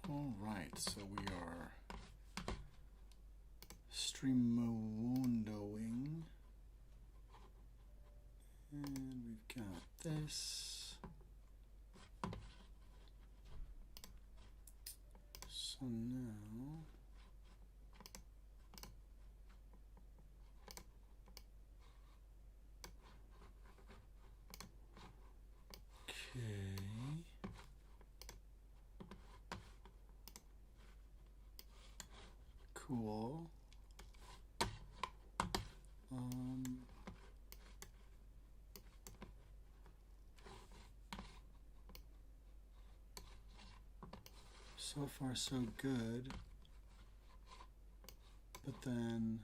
All right, so we are streamondoing, and we've got this. So now cool. So far so good, but then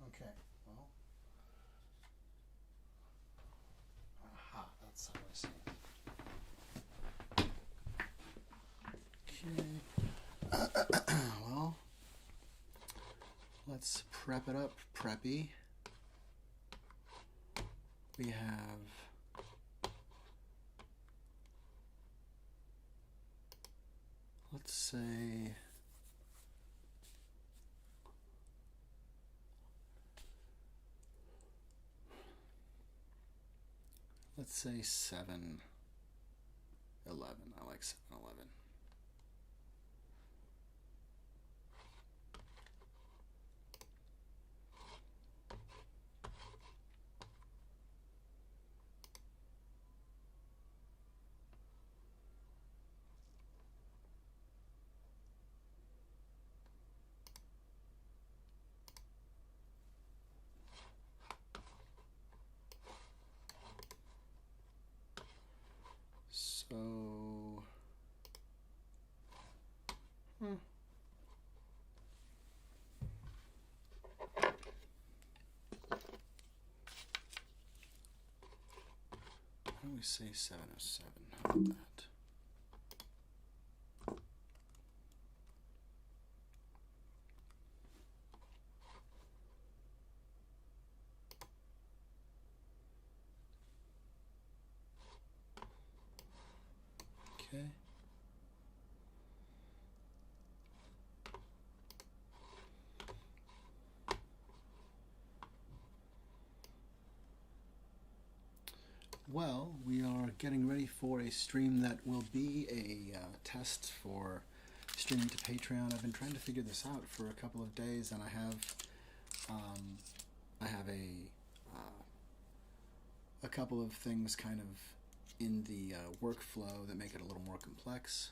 okay, well, aha, that's how I see it. Okay, well, let's prep it up, preppy. We have let's say let's say 7-11. I like 7-11. So, why don't we say 707? How about that? Okay. Well, we are getting ready for a stream that will be a test for streaming to Patreon. I've been trying to figure this out for a couple of days, and I have a couple of things kind of in the workflow that make it a little more complex,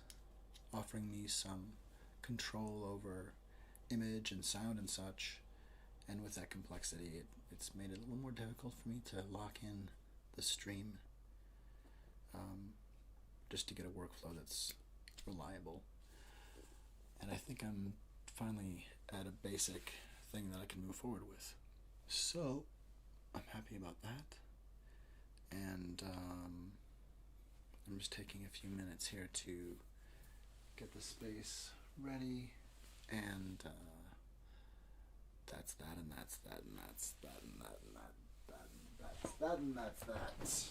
offering me some control over image and sound and such. And with that complexity, it's made it a little more difficult for me to lock in the stream, just to get a workflow that's reliable. And I think I'm finally at a basic thing that I can move forward with. So I'm happy about that. And I'm just taking a few minutes here to get the space ready, and that's that, and that's that, and that's that, and that, and that's That's that.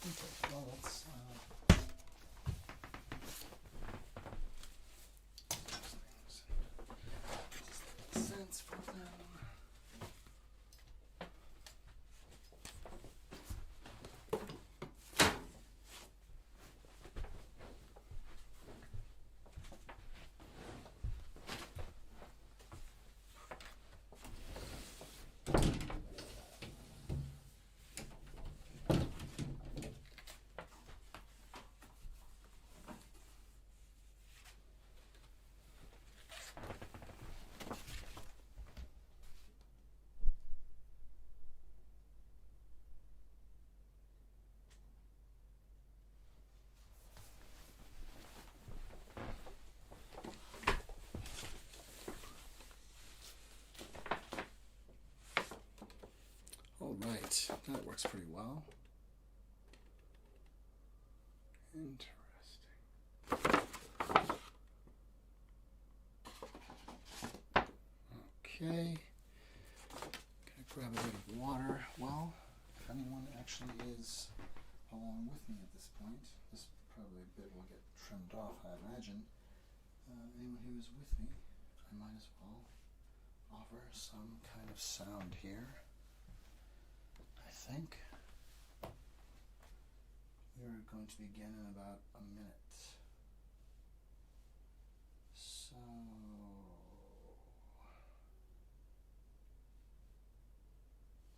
Okay, well, let's sense for them. All right, that works pretty well. Interesting. Okay. Gonna grab a bit of water. Well, if anyone actually is along with me at this point, this probably a bit will get trimmed off, I imagine. Anyone who is with me, I might as well offer some kind of sound here. I think we're going to begin in about a minute. So,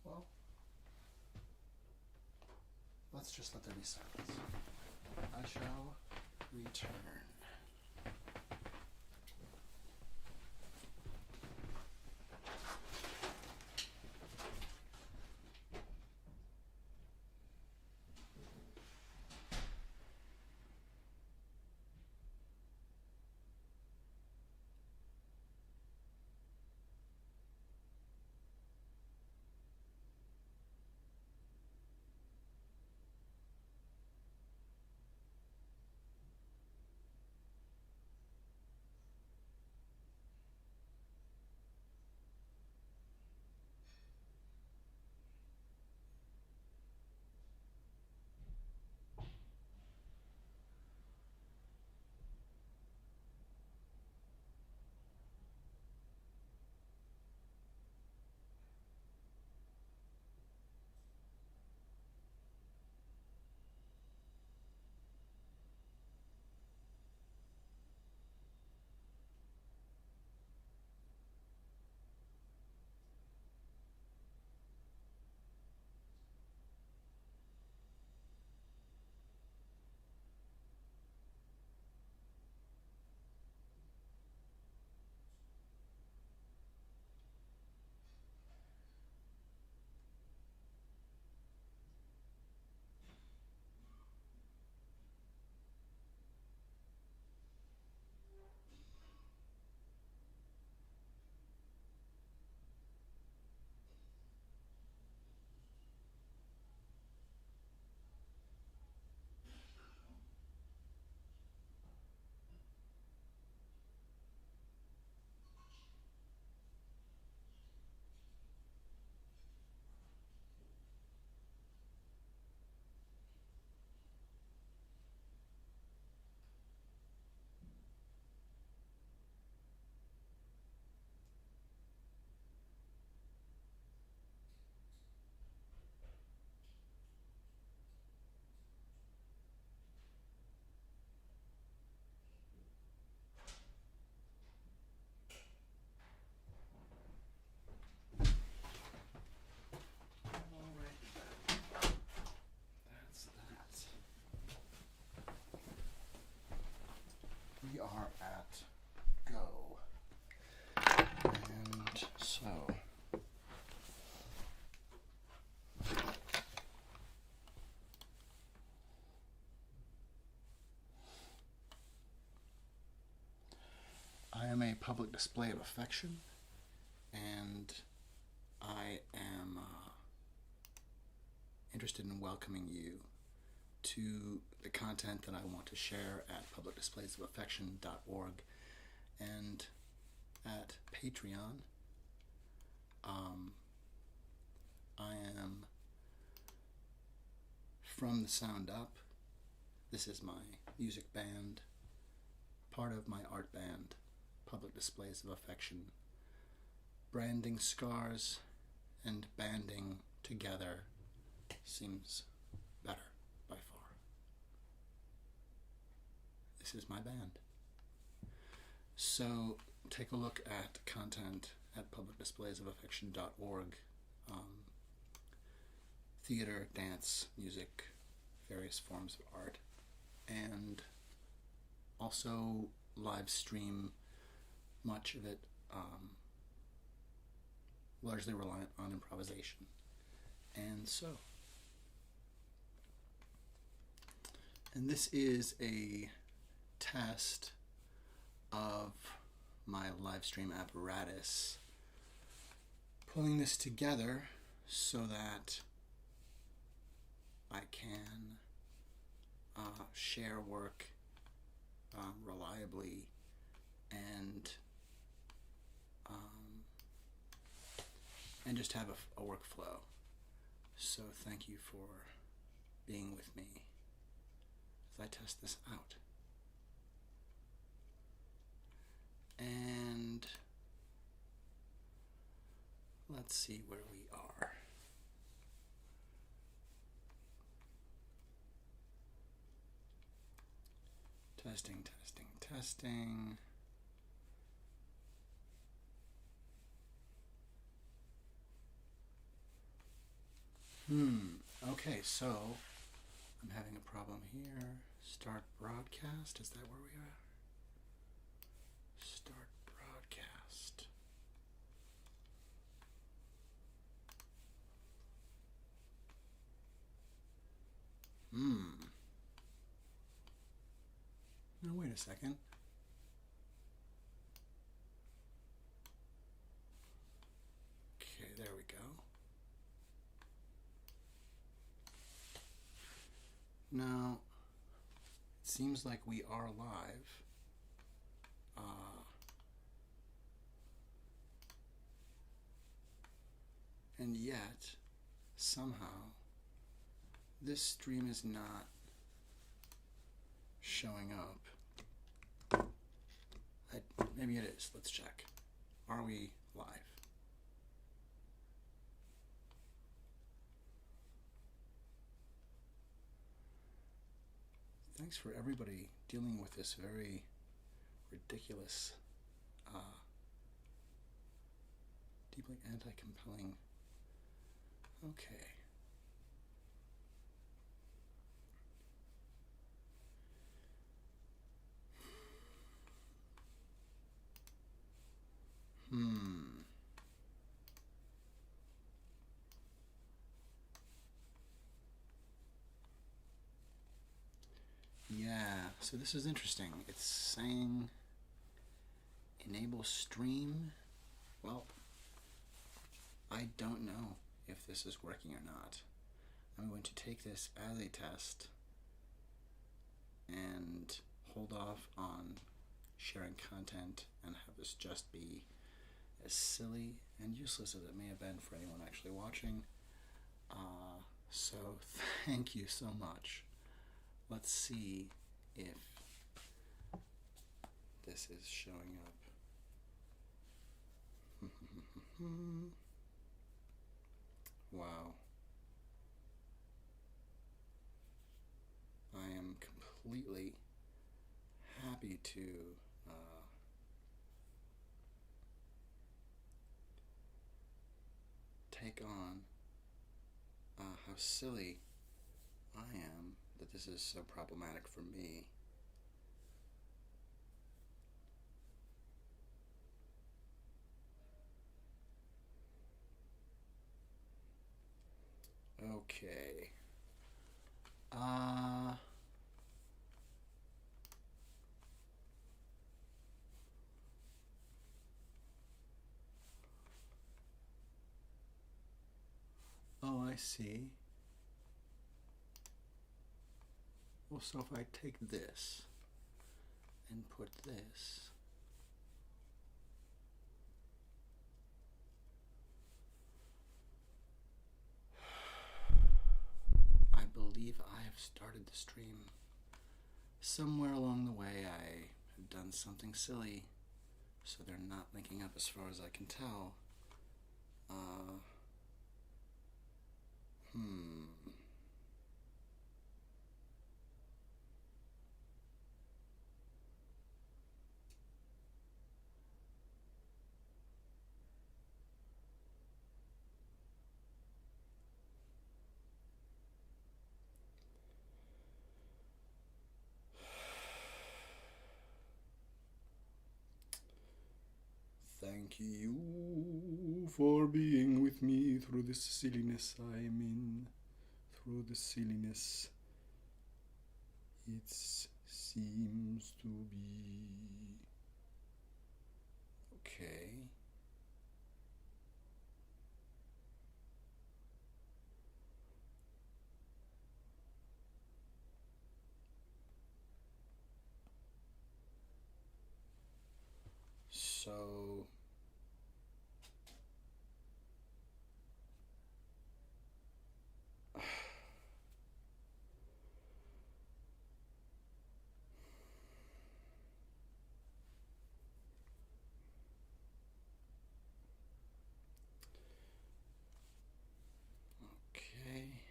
well, let's just let there be silence. I shall return. public display of affection, and I am interested in welcoming you to the content that I want to share at publicdisplaysofaffection.org and at Patreon. I am from the Sound Up. This is my music band, part of my art band, Public Displays of Affection. Branding scars and banding together seems better by far. This is my band. So take a look at content at publicdisplaysofaffection.org. Theater, dance, music, various forms of art, and also live stream much of it largely reliant on improvisation. And this is a test of my live stream apparatus, pulling this together so that I can share work reliably and just have a workflow. So thank you for being with me as I test this out. And let's see where we are. Testing, testing, testing. Okay, so I'm having a problem here. Start broadcast. Is that where we are? Start broadcast. No, wait a second. Okay, there we go. Now, it seems like we are live. And yet, somehow, this stream is not showing up. Maybe it is. Let's check. Are we live? Thanks for everybody dealing with this very ridiculous, deeply anti-compelling. Okay. Yeah, so this is interesting. It's saying enable stream. Well, I don't know if this is working or not. I'm going to take this as a test and hold off on sharing content and have this just be as silly and useless as it may have been for anyone actually watching. So thank you so much. Let's see if this is showing up. Wow. I am completely happy to take on how silly I am that this is so problematic for me. Okay. I see. Well, so if I take this and put this, I believe I have started the stream. Somewhere along the way I have done something silly, so they're not linking up as far as I can tell. Thank you for being with me through this silliness I am in. Through the silliness it seems to be. Okay. So okay.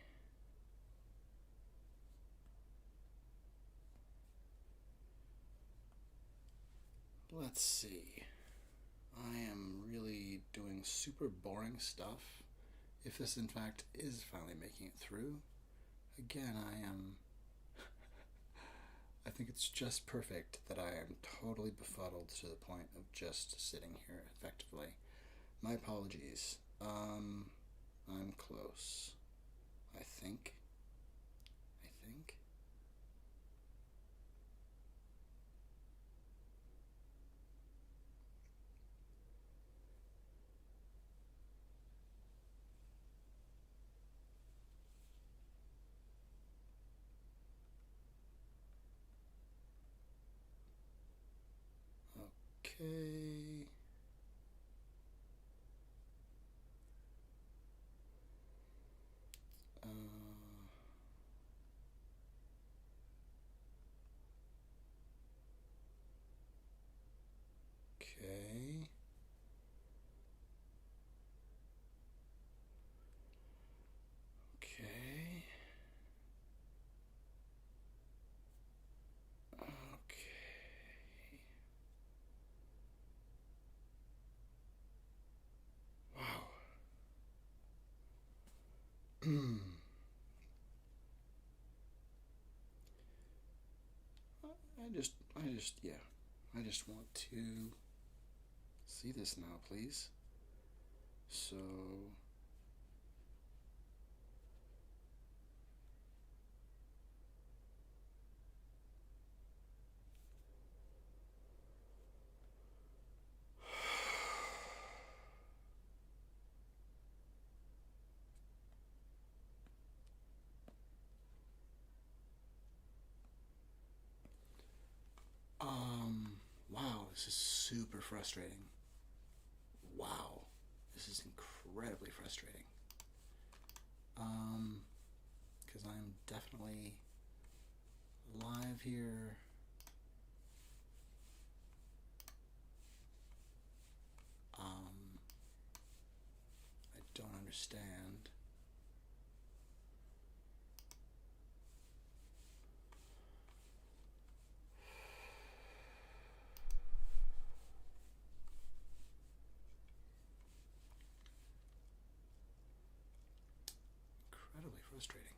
Let's see. I am really doing super boring stuff. If this in fact is finally making it through, again, I think it's just perfect that I am totally befuddled to the point of just sitting here effectively. My apologies. I'm close. I think. Okay. Okay. Okay. Wow. I just want to see this now, please. So, wow, this is super frustrating. Wow, this is incredibly frustrating. Because I'm definitely live here. I don't understand. Incredibly frustrating.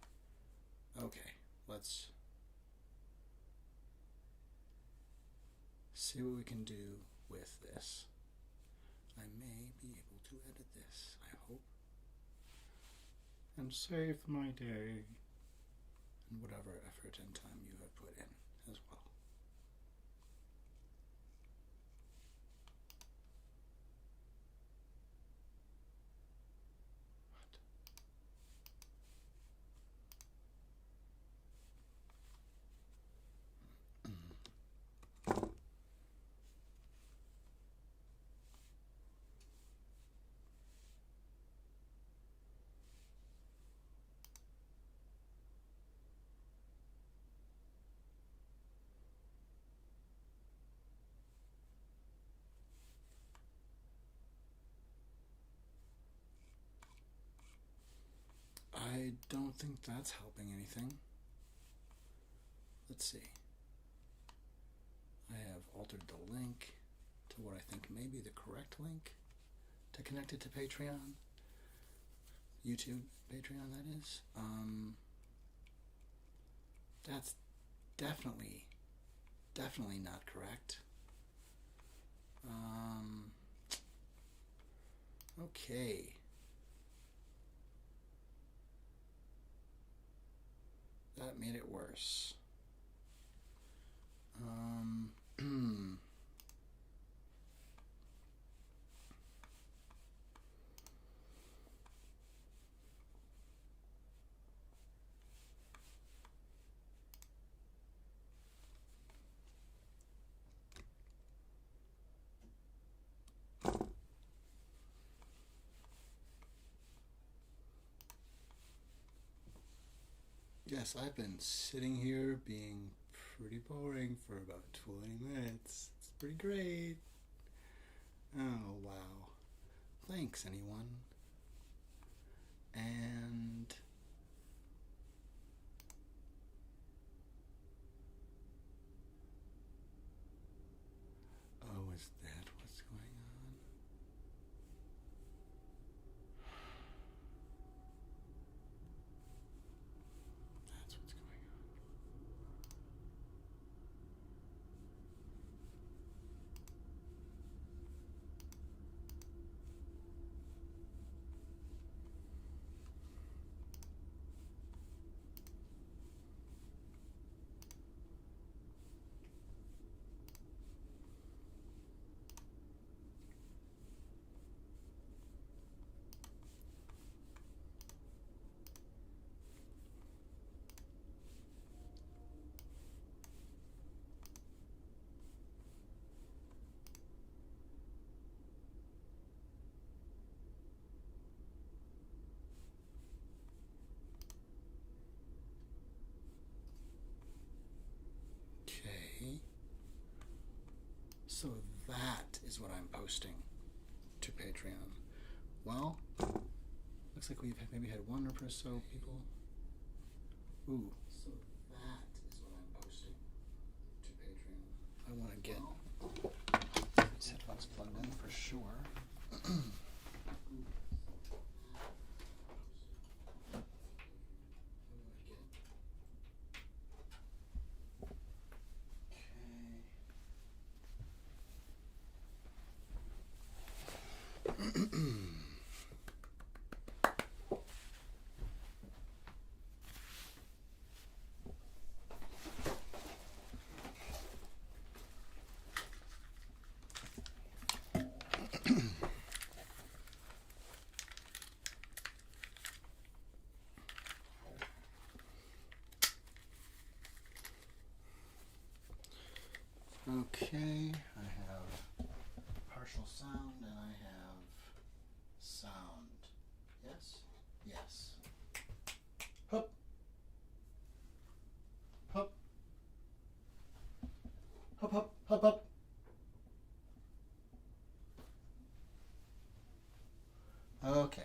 Okay, let's see what we can do with this. I may be able to edit this, I hope. And save my day and whatever effort and time you have put in as well. don't think that's helping anything. Let's see. I have altered the link to what I think may be the correct link to connect it to Patreon. YouTube Patreon, that is. That's definitely not correct. Okay. That made it worse. Yes, I've been sitting here being pretty boring for about 20 minutes. It's pretty great. Oh, wow. Thanks, anyone. And oh, is that what's going on? That's what's going on. Okay. So that is what I'm posting to Patreon. Well, looks like we've maybe had one or so people. Ooh. So that is what I'm posting to Patreon. I want to get these headphones plugged in for sure. Okay, I have partial sound and I have sound. Yes? Yes. Hup. Hup. Hup, hup, hup, hup. Okay.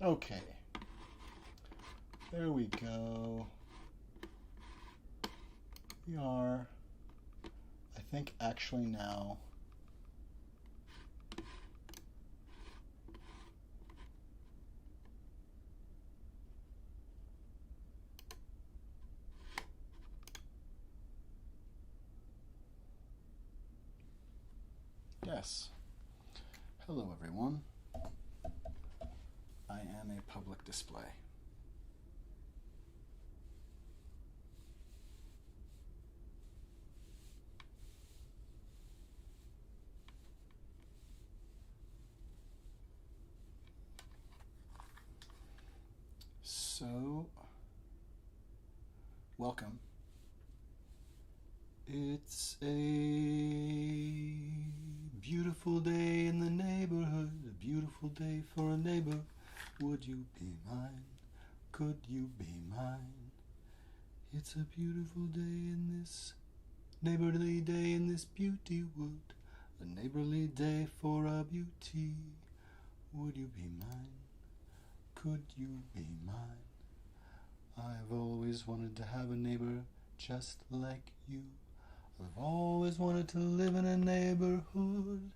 Okay. There we go. We are, I think, actually now Yes. Hello, everyone. I am a public display. So, welcome. It's a beautiful day in the neighborhood, a beautiful day for a neighbor. Would you be mine? Could you be mine? It's a beautiful day in this neighborly day in this beauty wood, a neighborly day for a beauty. Would you be mine? Could you be mine? I've always wanted to have a neighbor just like you. I've always wanted to live in a neighborhood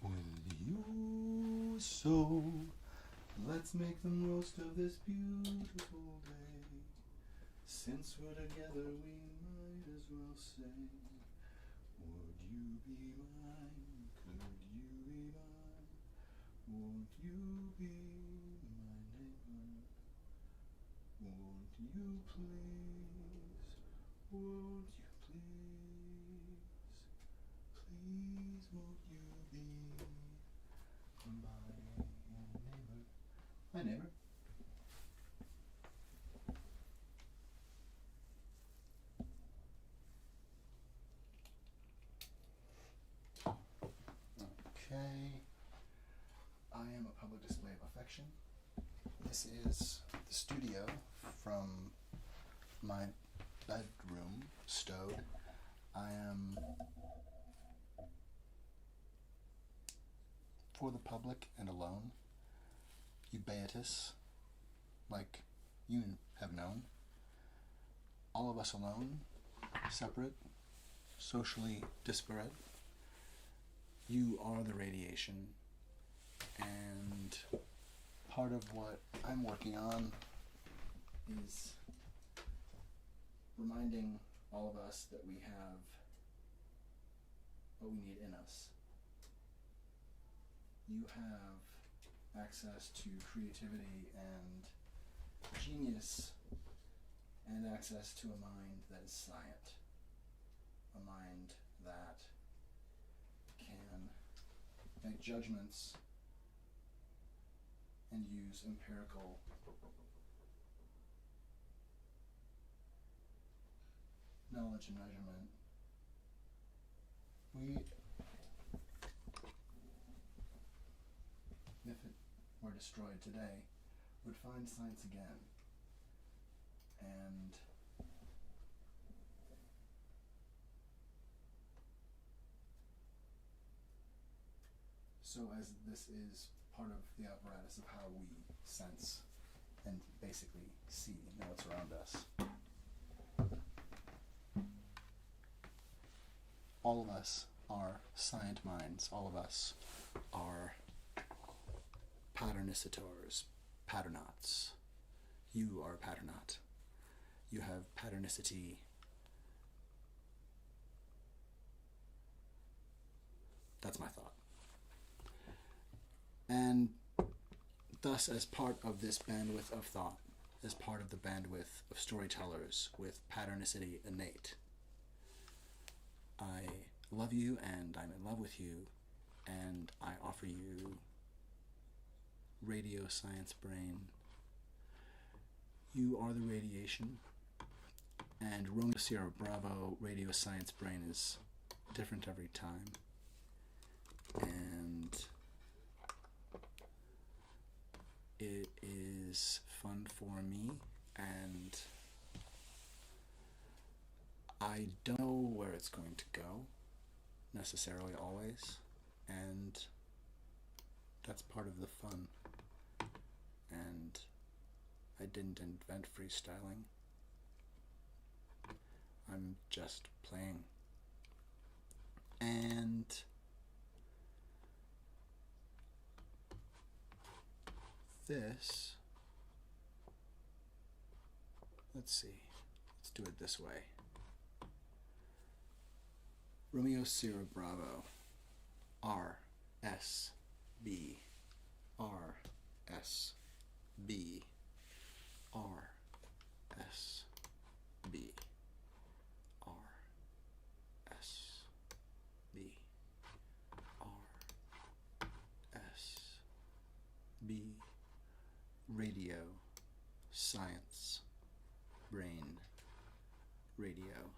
with you. So let's make the most of this beautiful day. Since we're together, we might as well say, would you be mine? Could you be mine? Won't you be my neighbor? Won't you please? Won't you please? Please won't you be my neighbor? Hi, neighbor. Okay. I am a public display of affection. This is the studio from my bedroom, stowed. I am for the public and alone, ubiquitous, like you have known. All of us alone, separate, socially disparate. You are the radiation, and part of what I'm working on is reminding all of us that we have what we need in us. You have access to creativity and genius and access to a mind that is scient, a mind that can make judgments and use empirical knowledge and measurement. If it were destroyed today, would find science again. And so as this is part of the apparatus of how we sense and basically see and know what's around us. All of us are scient minds. All of us are patternicitors, patternauts. You are a patternaut. You have patternicity. That's my thought. And thus, as part of this bandwidth of thought, as part of the bandwidth of storytellers with patternicity innate, I love you and I'm in love with you, and I offer you radio science brain. You are the radiation, and Romeo Sierra Bravo radio science brain is different every time. And it is fun for me, and I don't know where it's going to go, necessarily always, and that's part of the fun. And I didn't invent freestyling. I'm just playing. And this, let's see, let's do it this way. Romeo Sierra Bravo, R S B R S B R S B R S B R S B Radio Science Brain Radio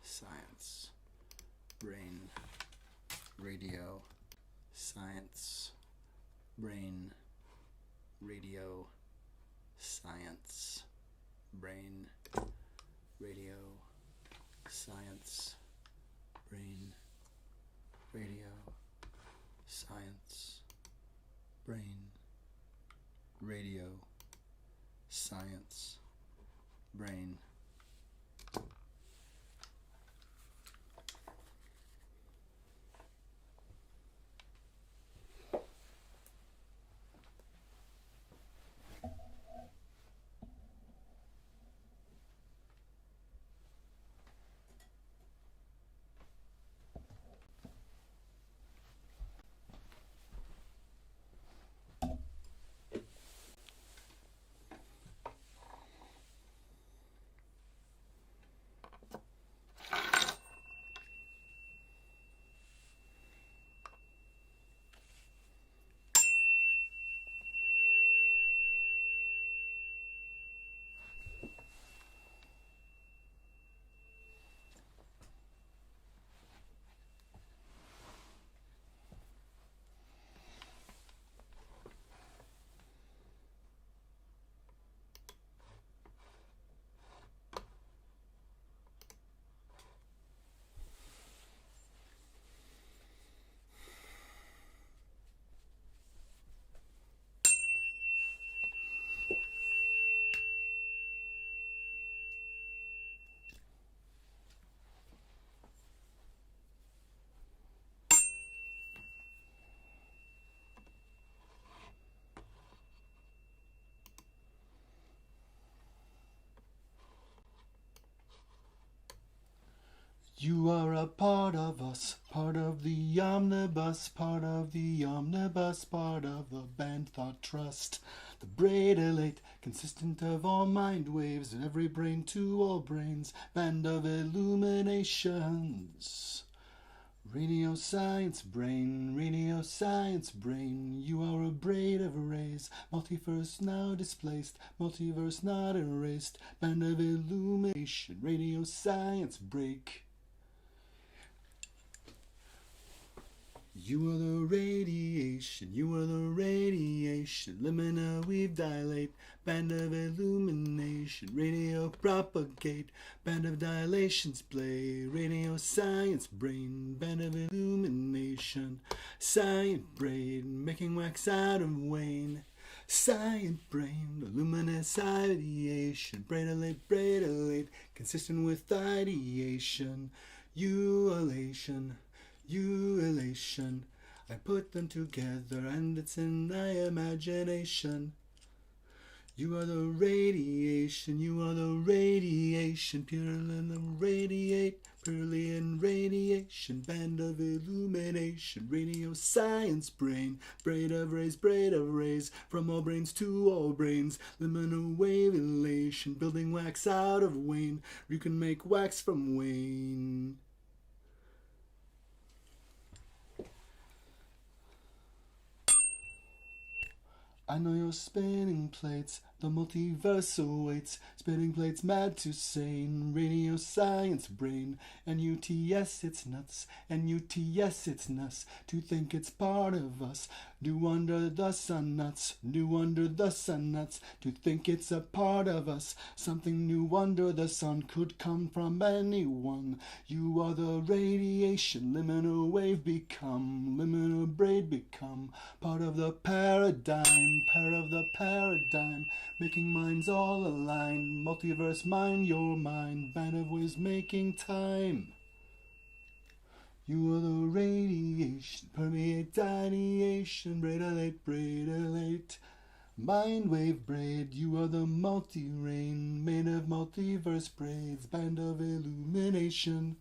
Science Brain Radio Science Brain Radio Science Brain Radio Science Brain Radio Science Brain Radio Science Brain. You are a part of us, part of the omnibus, part of the omnibus, part of the band thought trust. The braid elate, consistent of all mind waves, and every brain to all brains, band of illuminations. Radio science brain, you are a braid of rays, multiverse now displaced, multiverse not erased, band of illumination, radio science break. You are the radiation, limina weave dilate, band of illumination, radio propagate, band of dilations play, radio science brain, band of illumination, science brain, making wax out of wane, science brain, luminous ideation, braidolate, consistent with ideation, you elation, I put them together and it's in my imagination. You are the radiation, purely in radiation, band of illumination, radio science brain, braid of rays, from all brains to all brains, liminal wave elation, building wax out of wane, you can make wax from wane. I know you're spinning plates, the multiverse awaits, spinning plates mad to sane, radio science brain, NUTS it's nuts, NUTS it's nuts, to think it's part of us, new under the sun nuts, to think it's a part of us, something new under the sun could come from anyone, you are the radiation, liminal wave become, liminal braid become, part of the paradigm, making minds all aligned, multiverse mind your mind, band of waves making time. You are the radiation, permeate ideation, braidolate, mind wave braid, you are the multi-rain, made of multiverse braids, band of illumination.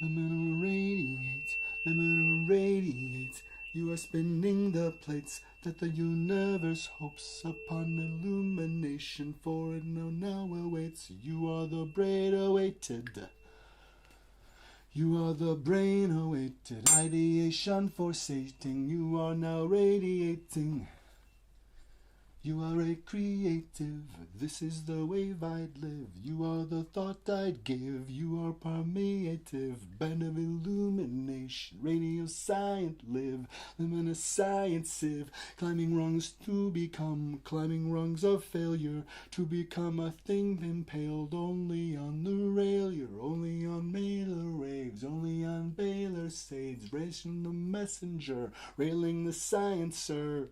Liminal radiate, radiate. You are spinning the plates that the universe hopes upon illumination, for it now awaits. You are the brain awaited. You are the brain awaited. Ideation forsating. You are now radiating. You are a creative, this is the wave I'd live. You are the thought I'd give. You are permeative, band of illumination. Radio science live, luminous science sieve. Climbing rungs to become, climbing rungs of failure. To become a thing impaled only on the rail. You're only on Mailer waves, only on Baylor Sage. Racing the messenger, railing the sciencer.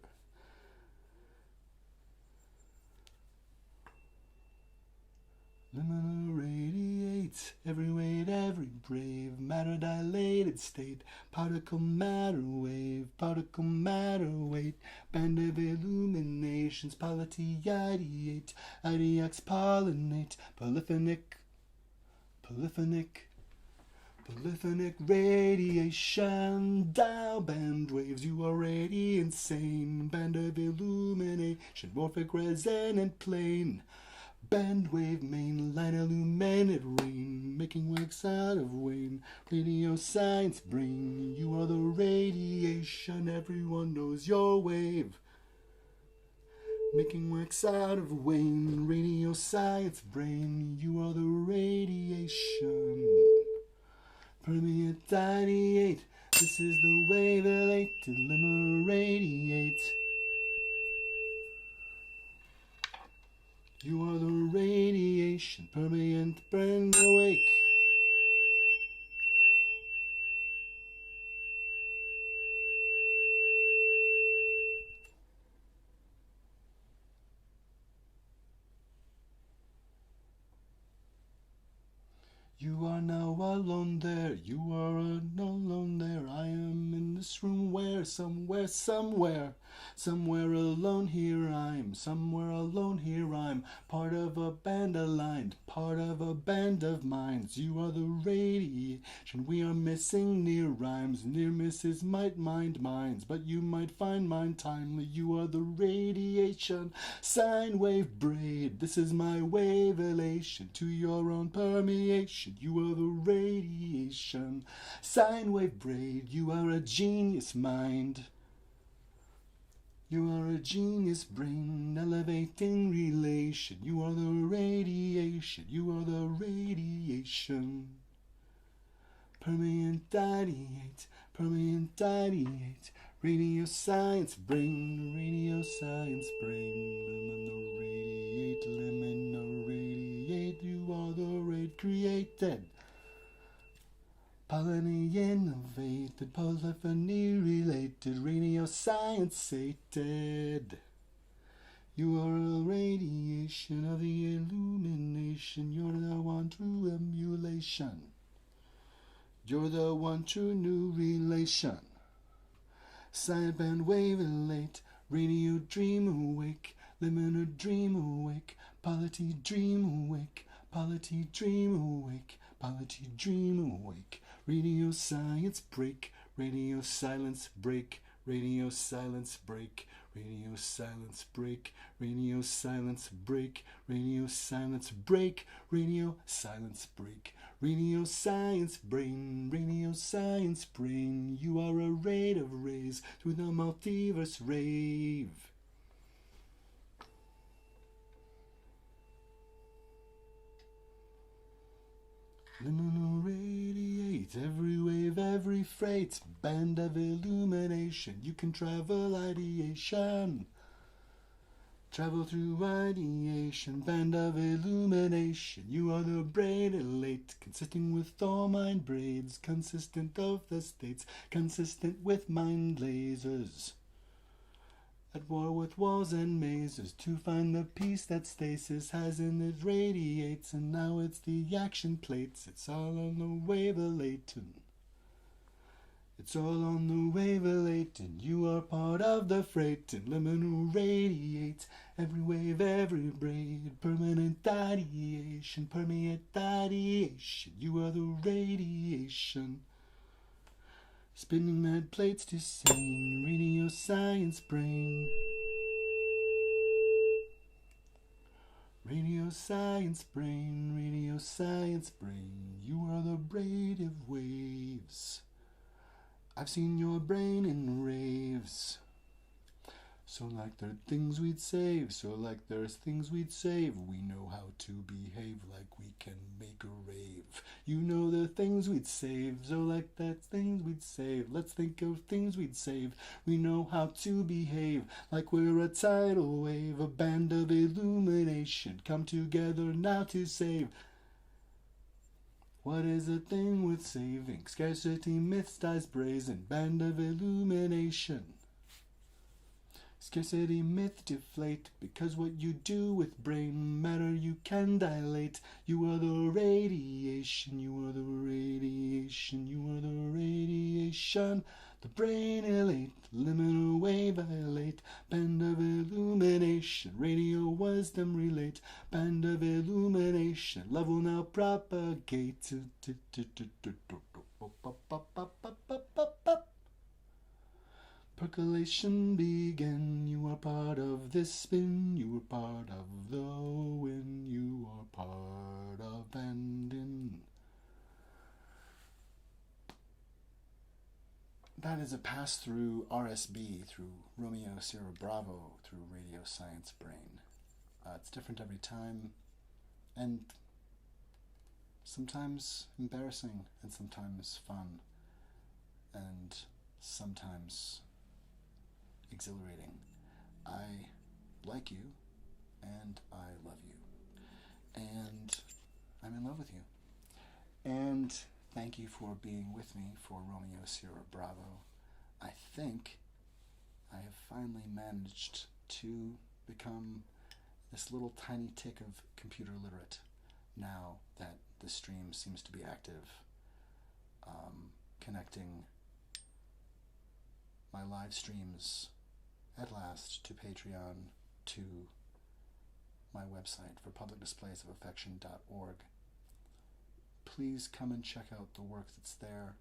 Liminal radiates, every weight, every brave, matter dilated state, particle matter wave, particle matter weight, band of illuminations, polity ideate, ideax pollinate, polyphonic radiation, dial band waves, you are radiant sane, band of illumination, morphic resonant plane. Bandwave main, line illuminate rain, making wax out of wane, radio science brain, you are the radiation, everyone knows your wave. Making wax out of wane, radio science brain, you are the radiation. Permeate ideate, this is the wave elated, limit radiate. You are the radiation, permeant, brand awake. You are now alone there, you are alone there. I am in this room where, somewhere alone here I'm, somewhere alone here I'm, part of a band aligned, part of a band of minds. You are the radiation, we are missing near rhymes, near misses might mind minds, but you might find mine timely. You are the radiation, sine wave braid, this is my wave elation to your own permeation. You are the radiation, sine wave braid, you are a genius mind. You are a genius brain, elevating relation. You are the radiation, you are the radiation. Permeant ideate, radio science brain, radio science brain. Liminal radiate, you are the rate created. Polyny innovated, polyphony related, radio science sated. You are a radiation of the illumination, you're the one true emulation. You're the one true new relation. Sideband wave elate, radio dream awake, liminal dream awake, polity dream awake, polity dream awake, polity dream awake. Radio science break, radio silence break, radio silence break, radio silence break, radio silence break, radio silence break, radio silence break, radio science brain, radio science brain. You are a raid of rays through the multiverse rave. Liminal radiate, every wave, every freight, band of illumination. You can travel ideation. Travel through ideation, band of illumination. You are the brain elate, consistent with all mind braids, consistent of the states, consistent with mind lasers. At war with walls and mazes, to find the peace that stasis has in it radiates, and now it's the action plates. It's all on the wave elating. It's all on the wave elating. You are part of the freight, and liminal radiates. Every wave, every braid, permanent ideation, permeate ideation. You are the radiation. Spinning mad plates to sane radio science brain. Radio science brain, radio science brain. You are the radiative waves. I've seen your brain in raves. So like there are things we'd save, so like there's things we'd save. We know how to behave like we can make a rave. You know the things we'd save, so like that's things we'd save. Let's think of things we'd save. We know how to behave like we're a tidal wave, a band of illumination come together now to save. What is a thing worth saving? Scarcity myths dies brazen, band of illumination. Scarcity myth deflate, because what you do with brain matter you can dilate. You are the radiation, you are the radiation, you are the radiation. The brain elate, liminal wave violate, band of illumination, radio wisdom relate, band of illumination, love will now propagate. Percolation begin, you are part of this spin, you are part of the win, you are part of and in. That is a pass-through RSB through Romeo Sierra Bravo through Radio Science Brain. It's different every time, and sometimes embarrassing, and sometimes fun, and sometimes exhilarating. I like you, and I love you, and I'm in love with you. And thank you for being with me for Romeo Sierra Bravo. I think I have finally managed to become this little tiny tick of computer literate now that the stream seems to be active, connecting my live streams at last to Patreon, to my website for publicdisplaysofAffection.org. Please come and check out the work that's there.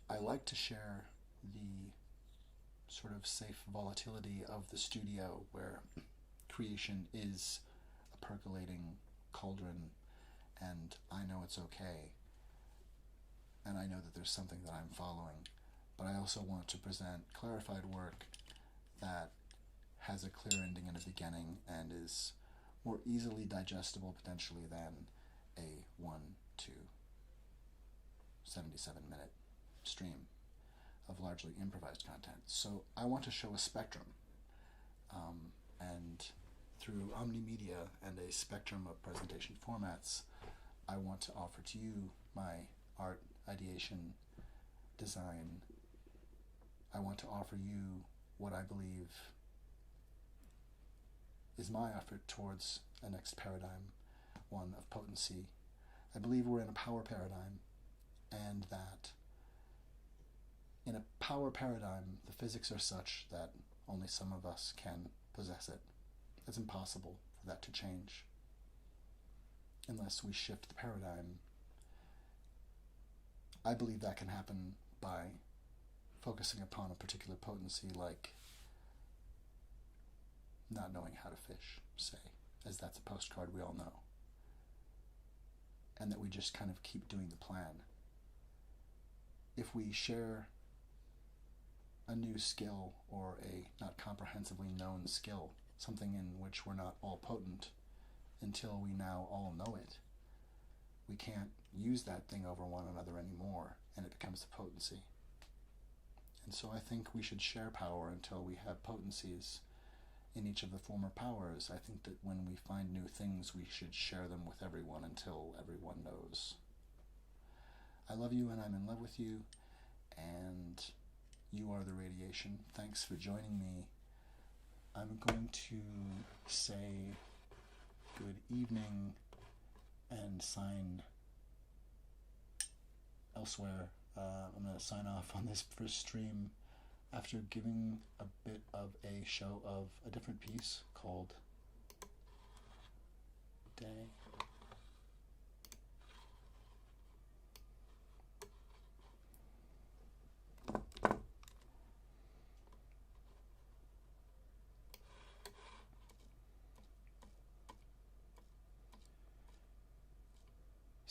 I like to share the sort of safe volatility of the studio where creation is a percolating cauldron, and I know it's okay, and I know that there's something that I'm following, but I also want to present clarified work that has a clear ending and a beginning and is more easily digestible potentially than a 1 to 77-minute stream of largely improvised content. So I want to show a spectrum, and through omnimedia and a spectrum of presentation formats, I want to offer to you my art, ideation, design. I want to offer you what I believe is my effort towards a next paradigm, one of potency. I believe we're in a power paradigm, and that in a power paradigm, the physics are such that only some of us can possess it. It's impossible for that to change unless we shift the paradigm. I believe that can happen by focusing upon a particular potency, like not knowing how to fish, say, as that's a postcard we all know, and that we just kind of keep doing the plan. If we share a new skill or a not comprehensively known skill, something in which we're not all potent until we now all know it, we can't use that thing over one another anymore, and it becomes a potency. And so I think we should share power until we have potencies in each of the former powers. I think that when we find new things, we should share them with everyone until everyone knows. I love you, and I'm in love with you, and you are the radiation. Thanks for joining me. I'm going to say good evening and sign elsewhere. I'm going to sign off on this first stream after giving a bit of a show of a different piece called Day.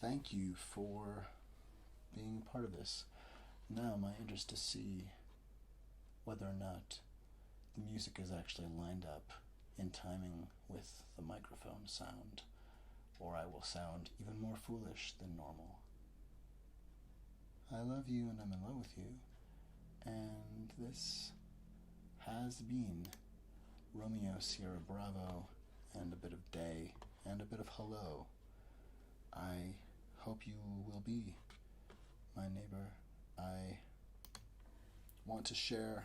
thank you for being part of this. Now my interest to see whether or not the music is actually lined up in timing with the microphone sound, or I will sound even more foolish than normal. I love you and I'm in love with you, and this has been Romeo Sierra Bravo and a bit of day and a bit of hello. I hope you will be my neighbor. I want to share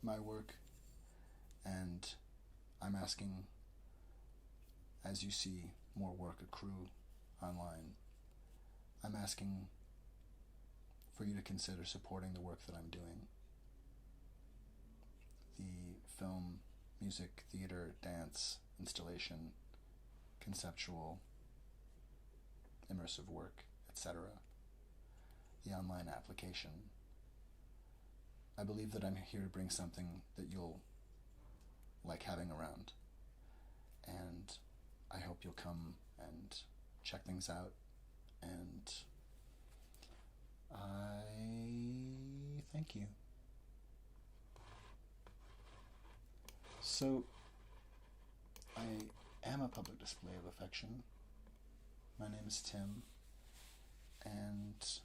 my work, and I'm asking, as you see more work accrue online, I'm asking for you to consider supporting the work that I'm doing. The film, music, theater, dance, installation, conceptual, immersive work, etc. The online application. I believe that I'm here to bring something that you'll like having around. And I hope you'll come and check things out. And I thank you. So, I am a public display of affection. My name is Tim, and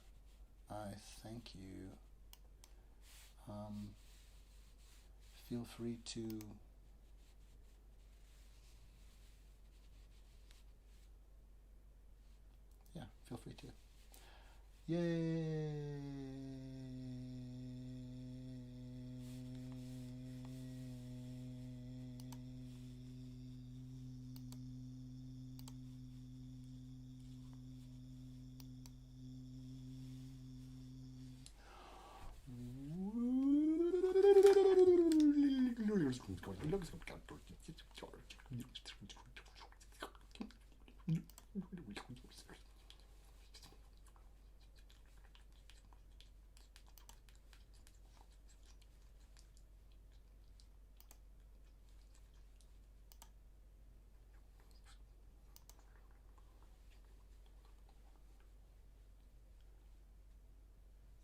I thank you. Feel free to feel free to. Yay!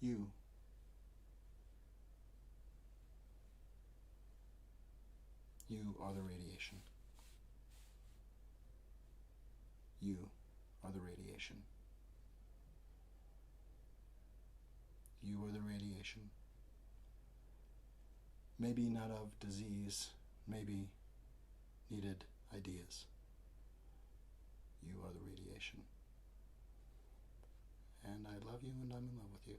You. You are the radiation. You are the radiation. You are the radiation. Maybe not of disease, maybe needed ideas. You are the radiation. And I love you and I'm in love with you.